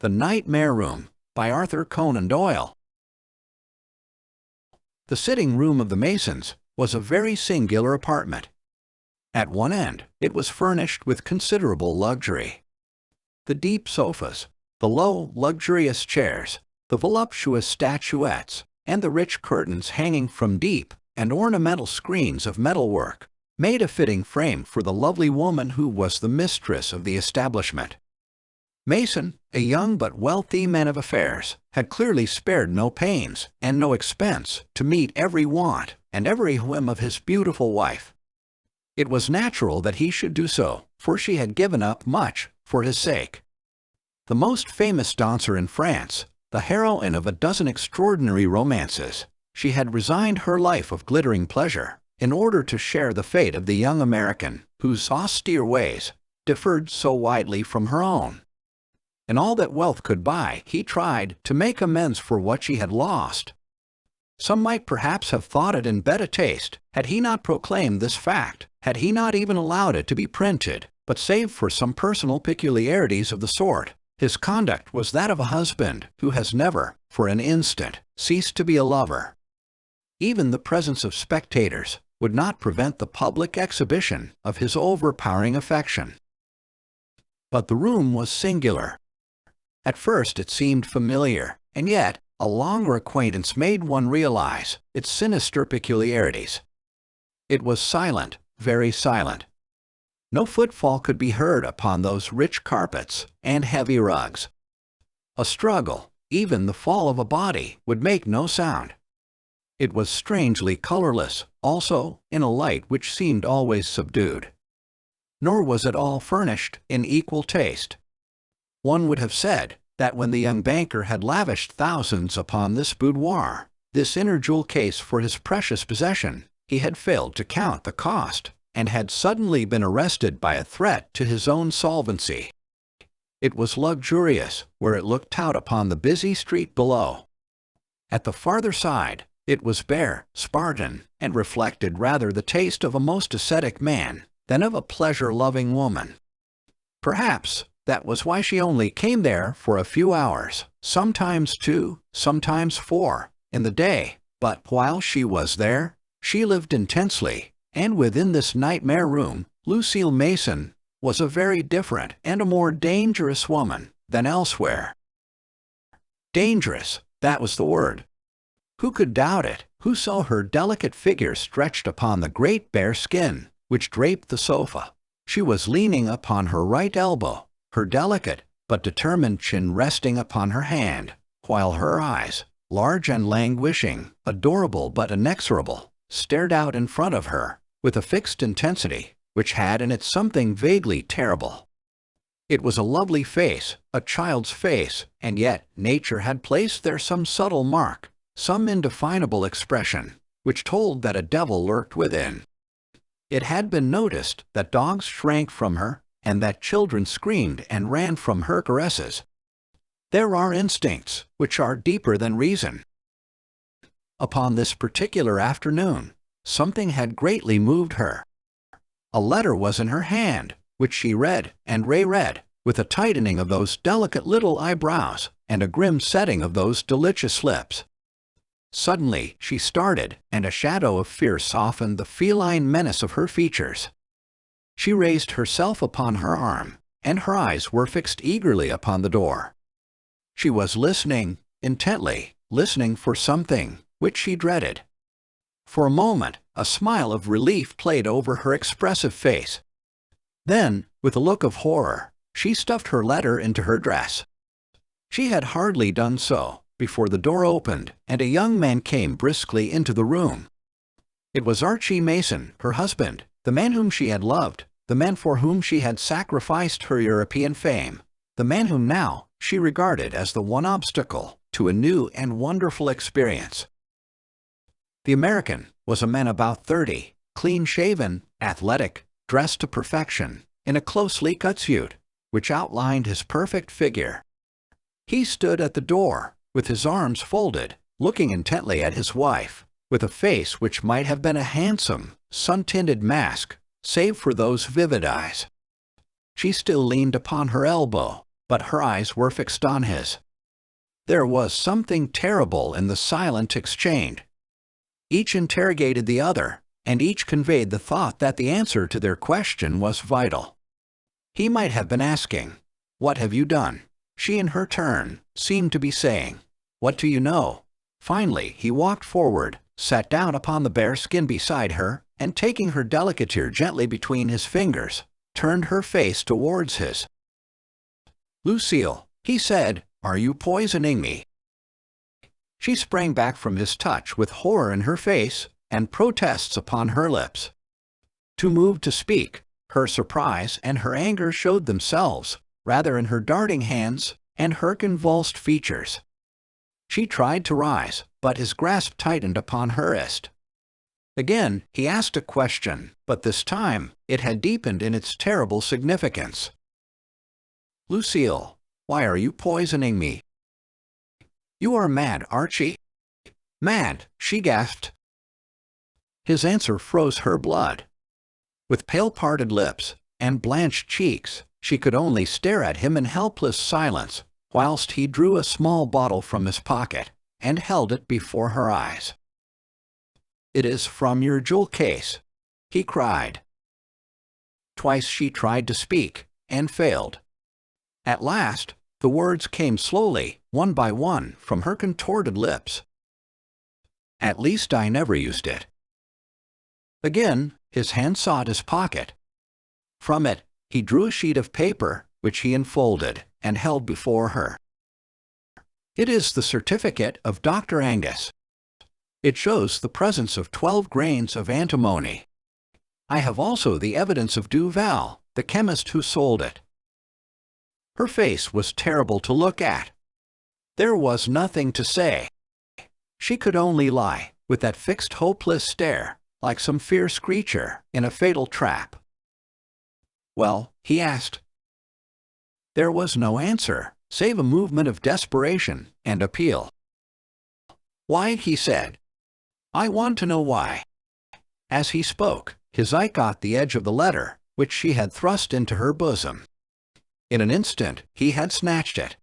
The Nightmare Room by Arthur Conan Doyle. The sitting room of the Masons was a very singular apartment. At one end, it was furnished with considerable luxury. The deep sofas, the low, luxurious chairs, the voluptuous statuettes, and the rich curtains hanging from deep and ornamental screens of metalwork made a fitting frame for the lovely woman who was the mistress of the establishment. Mason, a young but wealthy man of affairs, had clearly spared no pains and no expense to meet every want and every whim of his beautiful wife. It was natural that he should do so, for she had given up much for his sake. The most famous dancer in France, the heroine of a dozen extraordinary romances, she had resigned her life of glittering pleasure in order to share the fate of the young American whose austere ways differed so widely from her own. In all that wealth could buy, he tried to make amends for what she had lost. Some might perhaps have thought it in bad taste had he not proclaimed this fact, had he not even allowed it to be printed, but save for some personal peculiarities of the sort, his conduct was that of a husband who has never, for an instant, ceased to be a lover. Even the presence of spectators would not prevent the public exhibition of his overpowering affection. But the room was singular. At first it seemed familiar, and yet a longer acquaintance made one realize its sinister peculiarities. It was silent, very silent. No footfall could be heard upon those rich carpets and heavy rugs. A struggle, even the fall of a body, would make no sound. It was strangely colorless, also, in a light which seemed always subdued. Nor was it all furnished in equal taste. One would have said that when the young banker had lavished thousands upon this boudoir, this inner jewel case for his precious possession, he had failed to count the cost, and had suddenly been arrested by a threat to his own solvency. It was luxurious where it looked out upon the busy street below. At the farther side, it was bare, Spartan, and reflected rather the taste of a most ascetic man than of a pleasure-loving woman. Perhaps that was why she only came there for a few hours, sometimes 2, sometimes 4, in the day, but while she was there, she lived intensely, and within this nightmare room, Lucille Mason was a very different and a more dangerous woman than elsewhere. Dangerous, that was the word. Who could doubt it, who saw her delicate figure stretched upon the great bare skin which draped the sofa? She was leaning upon her right elbow, her delicate but determined chin resting upon her hand, while her eyes, large and languishing, adorable but inexorable, stared out in front of her with a fixed intensity which had in it something vaguely terrible. It was a lovely face, a child's face, and yet nature had placed there some subtle mark, some indefinable expression, which told that a devil lurked within. It had been noticed that dogs shrank from her, and that children screamed and ran from her caresses. There are instincts which are deeper than reason. Upon this particular afternoon, something had greatly moved her. A letter was in her hand, which she read and reread, with a tightening of those delicate little eyebrows and a grim setting of those delicious lips. Suddenly she started, and a shadow of fear softened the feline menace of her features. She raised herself upon her arm, and her eyes were fixed eagerly upon the door. She was listening, intently, listening for something which she dreaded. For a moment, a smile of relief played over her expressive face. Then, with a look of horror, she stuffed her letter into her dress. She had hardly done so before the door opened, and a young man came briskly into the room. It was Archie Mason, her husband, the man whom she had loved, the man for whom she had sacrificed her European fame, the man whom now she regarded as the one obstacle to a new and wonderful experience. The American was a man about 30, clean-shaven, athletic, dressed to perfection, in a closely cut suit, which outlined his perfect figure. He stood at the door, with his arms folded, looking intently at his wife, with a face which might have been a handsome, sun-tinted mask, save for those vivid eyes. She still leaned upon her elbow, but her eyes were fixed on his. There was something terrible in the silent exchange. Each interrogated the other, and each conveyed the thought that the answer to their question was vital. He might have been asking, "What have you done?" She in her turn seemed to be saying, "What do you know?" Finally he walked forward, sat down upon the bare skin beside her, and taking her delicate ear gently between his fingers, turned her face towards his. "Lucille," he said, "are you poisoning me?" She sprang back from his touch with horror in her face and protests upon her lips. Too moved to speak, her surprise and her anger showed themselves, rather in her darting hands and her convulsed features. She tried to rise, but his grasp tightened upon her wrist. Again he asked a question, but this time it had deepened in its terrible significance. "Lucille, why are you poisoning me?" "You are mad, Archie." "Mad," she gasped. His answer froze her blood. With pale parted lips and blanched cheeks, she could only stare at him in helpless silence, whilst he drew a small bottle from his pocket and held it before her eyes. "It is from your jewel case," he cried. Twice she tried to speak and failed. At last, the words came slowly, one by one, from her contorted lips. "At least I never used it." Again, his hand sought his pocket. From it, he drew a sheet of paper, which he unfolded and held before her. "It is the certificate of Dr. Angus. It shows the presence of 12 grains of antimony. I have also the evidence of Duval, the chemist who sold it." Her face was terrible to look at. There was nothing to say. She could only lie, with that fixed hopeless stare, like some fierce creature in a fatal trap. "Well?" he asked. There was no answer, save a movement of desperation and appeal. "Why?" he said. "I want to know why." As he spoke, his eye caught the edge of the letter, which she had thrust into her bosom. In an instant he had snatched it.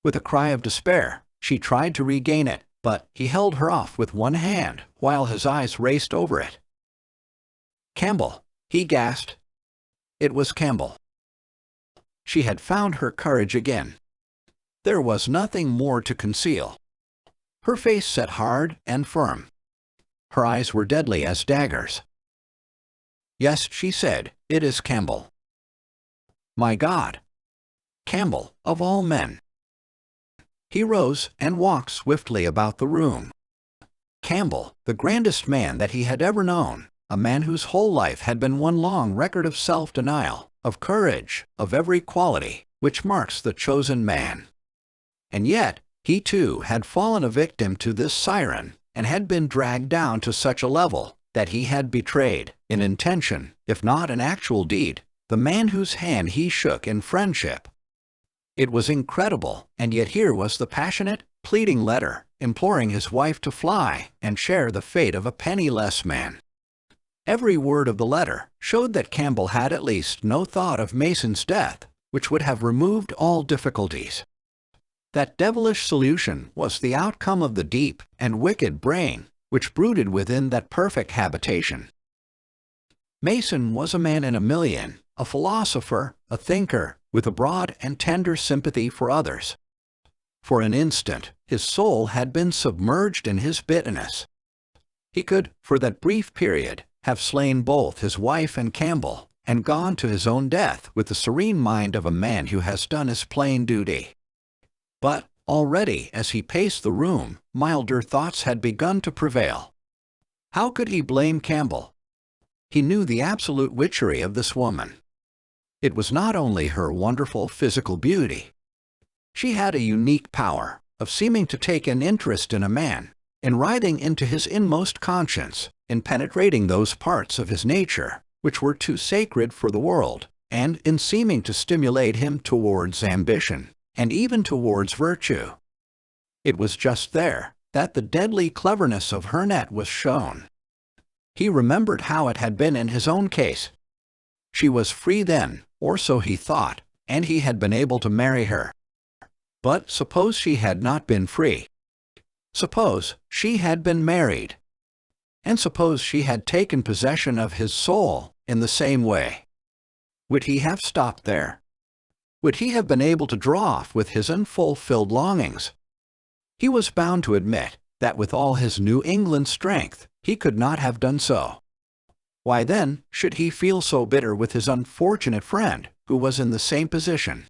With a cry of despair, she tried to regain it, but he held her off with one hand, while his eyes raced over it. "Campbell," he gasped. It was Campbell. She had found her courage again. There was nothing more to conceal. Her face set hard and firm. Her eyes were deadly as daggers. "Yes," she said, "it is Campbell." My God! Campbell, of all men! He rose and walked swiftly about the room. Campbell, the grandest man that he had ever known, a man whose whole life had been one long record of self-denial, of courage, of every quality which marks the chosen man. And yet, he too had fallen a victim to this siren, and had been dragged down to such a level that he had betrayed, in intention, if not in actual deed, the man whose hand he shook in friendship. It was incredible, and yet here was the passionate, pleading letter, imploring his wife to fly and share the fate of a penniless man. Every word of the letter showed that Campbell had at least no thought of Mason's death, which would have removed all difficulties. That devilish solution was the outcome of the deep and wicked brain which brooded within that perfect habitation. Mason was a man in a million, a philosopher, a thinker, with a broad and tender sympathy for others. For an instant, his soul had been submerged in his bitterness. He could, for that brief period, have slain both his wife and Campbell, and gone to his own death with the serene mind of a man who has done his plain duty. But, already as he paced the room, milder thoughts had begun to prevail. How could he blame Campbell? He knew the absolute witchery of this woman. It was not only her wonderful physical beauty. She had a unique power of seeming to take an interest in a man, in writhing into his inmost conscience, in penetrating those parts of his nature which were too sacred for the world, and in seeming to stimulate him towards ambition, and even towards virtue. It was just there that the deadly cleverness of her net was shown. He remembered how it had been in his own case. She was free then, or so he thought, and he had been able to marry her. But suppose she had not been free? Suppose she had been married? And suppose she had taken possession of his soul in the same way? Would he have stopped there? Would he have been able to draw off with his unfulfilled longings? He was bound to admit that with all his New England strength, he could not have done so. Why then should he feel so bitter with his unfortunate friend who was in the same position?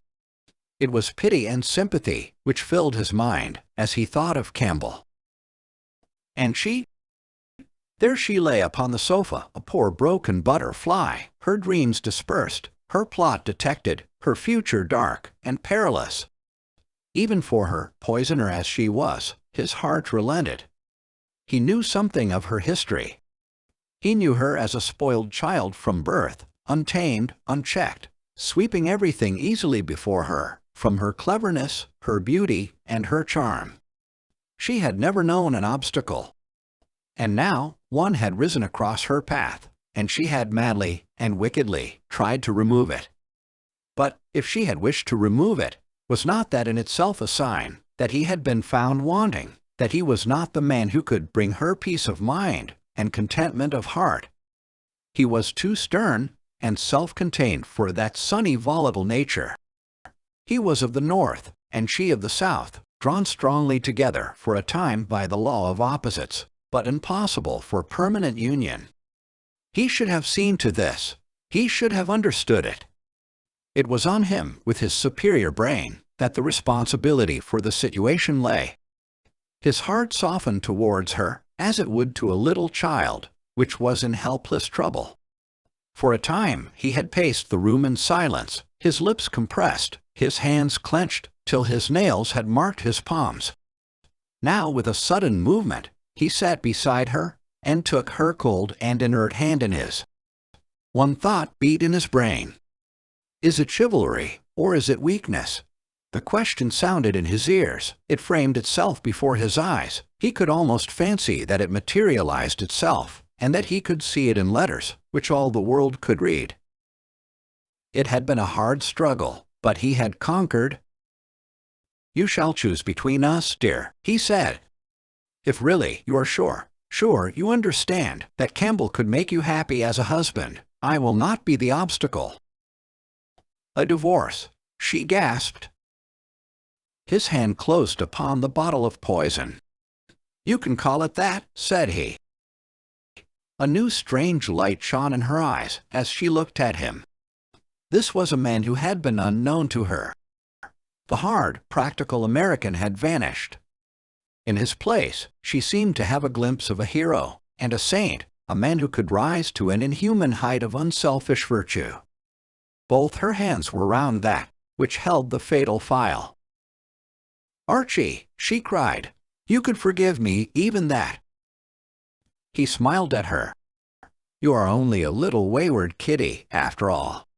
It was pity and sympathy which filled his mind as he thought of Campbell. And she? There she lay upon the sofa, a poor broken butterfly, her dreams dispersed, her plot detected, her future dark and perilous. Even for her, poisoner as she was, his heart relented. He knew something of her history. He knew her as a spoiled child from birth, untamed, unchecked, sweeping everything easily before her, from her cleverness, her beauty, and her charm. She had never known an obstacle. And now one had risen across her path, and she had madly and wickedly tried to remove it. But if she had wished to remove it, was not that in itself a sign that he had been found wanting, that he was not the man who could bring her peace of mind and contentment of heart? He was too stern and self-contained for that sunny, volatile nature. He was of the North, and she of the South, drawn strongly together for a time by the law of opposites, but impossible for permanent union. He should have seen to this. He should have understood it. It was on him, with his superior brain, that the responsibility for the situation lay. His heart softened towards her, as it would to a little child, which was in helpless trouble. For a time he had paced the room in silence, his lips compressed, his hands clenched, till his nails had marked his palms. Now, with a sudden movement, he sat beside her, and took her cold and inert hand in his. One thought beat in his brain. Is it chivalry, or is it weakness? The question sounded in his ears, it framed itself before his eyes, he could almost fancy that it materialized itself, and that he could see it in letters, which all the world could read. It had been a hard struggle, but he had conquered. "You shall choose between us, dear," he said. "If really you are sure you understand that Campbell could make you happy as a husband, I will not be the obstacle." "A divorce," she gasped. His hand closed upon the bottle of poison. "You can call it that," said he. A new strange light shone in her eyes as she looked at him. This was a man who had been unknown to her. The hard, practical American had vanished. In his place, she seemed to have a glimpse of a hero and a saint, a man who could rise to an inhuman height of unselfish virtue. Both her hands were round that which held the fatal phial. "Archie," she cried, "you could forgive me even that." He smiled at her. "You are only a little wayward Kitty, after all."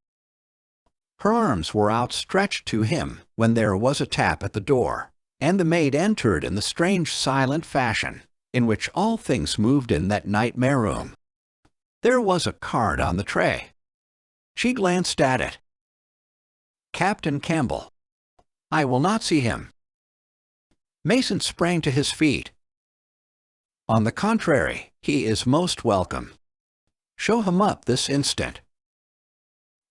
Her arms were outstretched to him when there was a tap at the door, and the maid entered in the strange silent fashion in which all things moved in that nightmare room. There was a card on the tray. She glanced at it. "Captain Campbell." "I will not see him." Mason sprang to his feet. "On the contrary, he is most welcome. Show him up this instant."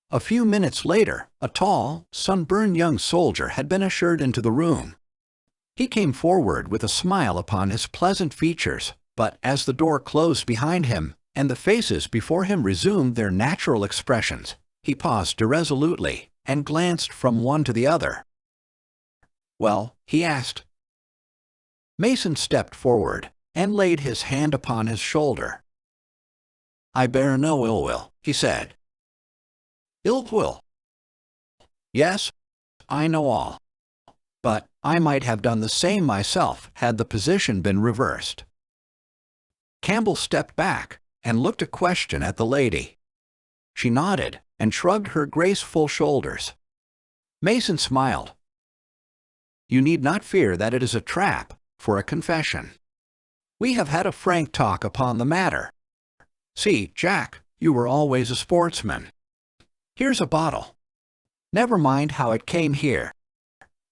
A few minutes later, a tall, sunburned young soldier had been ushered into the room. He came forward with a smile upon his pleasant features, but as the door closed behind him, and the faces before him resumed their natural expressions, he paused irresolutely, and glanced from one to the other. "Well?" he asked. Mason stepped forward, and laid his hand upon his shoulder. "I bear no ill will," he said. "Ill will?" "Yes, I know all. But I might have done the same myself had the position been reversed." Campbell stepped back and looked a question at the lady. She nodded and shrugged her graceful shoulders. Mason smiled. "You need not fear that it is a trap for a confession. We have had a frank talk upon the matter. See, Jack, you were always a sportsman. Here's a bottle. Never mind how it came here.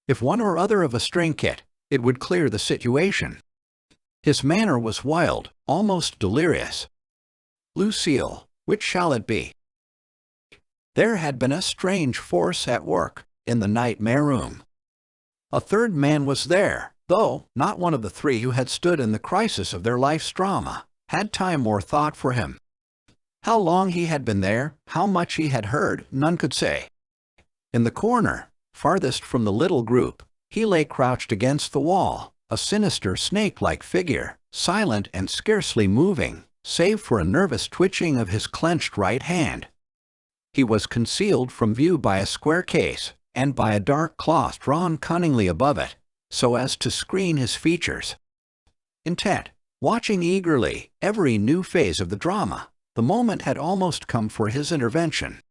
If one or other of us drink it, it would clear the situation. His manner was wild, almost delirious. Lucille, which shall it be? There had been a strange force at work in the nightmare room. A third man was there, though not one of the three who had stood in the crisis of their life's drama had time or thought for him. How long he had been there, how much he had heard, none could say. In the corner, farthest from the little group, he lay crouched against the wall, a sinister snake-like figure, silent and scarcely moving, save for a nervous twitching of his clenched right hand. He was concealed from view by a square case, and by a dark cloth drawn cunningly above it, so as to screen his features. Intent, watching eagerly every new phase of the drama, the moment had almost come for his intervention.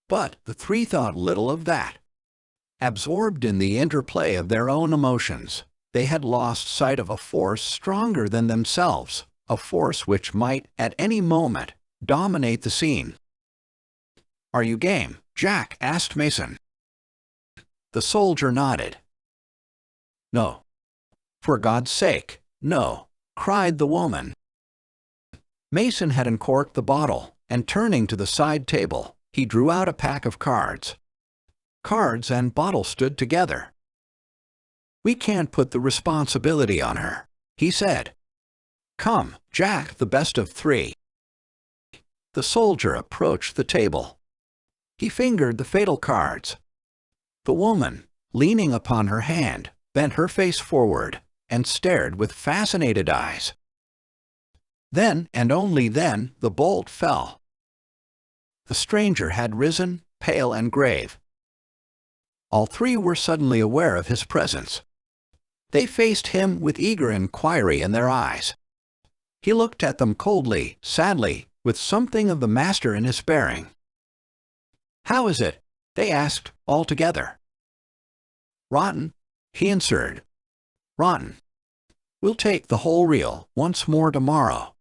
But the three thought little of that. Absorbed in the interplay of their own emotions, they had lost sight of a force stronger than themselves, a force which might, at any moment, dominate the scene. "Are you game, Jack?" asked Mason. The soldier nodded. "No." "For God's sake, no," cried the woman. Mason had uncorked the bottle, and turning to the side table, he drew out a pack of cards. Cards and bottle stood together. "We can't put the responsibility on her," he said. "Come, Jack, the best of three." The soldier approached the table. He fingered the fatal cards. The woman, leaning upon her hand, bent her face forward and stared with fascinated eyes. Then, and only then, the bolt fell. The stranger had risen, pale and grave. All three were suddenly aware of his presence. They faced him with eager inquiry in their eyes. He looked at them coldly, sadly, with something of the master in his bearing. "How is it?" they asked, all together. "Rotten," he answered. "Rotten. We'll take the whole reel once more tomorrow."